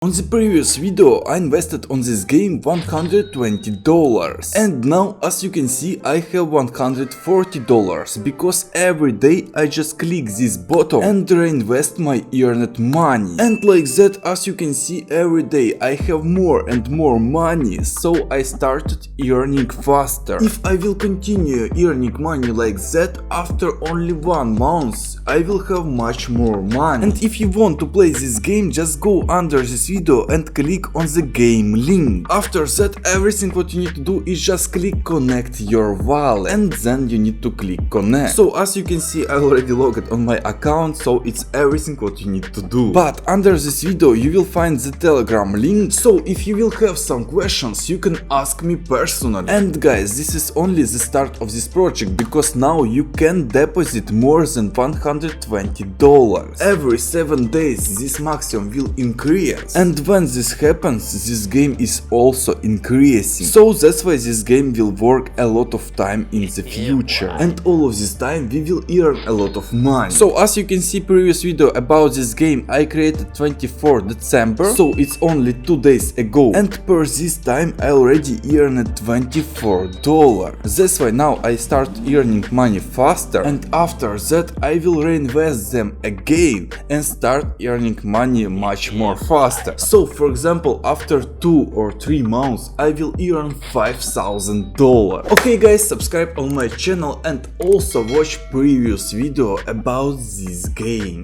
On the previous video I invested on this game $120 and now as you can see I have $140 because every day I just click this button and reinvest my earned money, and like that as you can see every day I have more and more money, so I started earning faster. If I will continue earning money like that, after only 1 month I will have much more money. And if you want to play this game, just go under this video and click on the game link. After that everything what you need to do is just click connect your wallet and then you need to click connect. So as you can see I already logged on my account, so it's everything what you need to do. But under this video you will find the Telegram link, so if you will have some questions you can ask me personally. And guys, this is only the start of this project, because now you can deposit more than $120. Every 7 days this maximum will increase, and when this happens this game is also increasing, so that's why this game will work a lot of time in the future, and all of this time we will earn a lot of money. So as you can see previous video about this game I created 24 December, so it's only 2 days ago, and per this time I already earned $24. That's why now I start earning money faster, and after that I will reinvest them again and start earning money much more faster. So for example after 2 or 3 months I will earn $5,000. Okay guys, subscribe on my channel and also watch previous video about this game.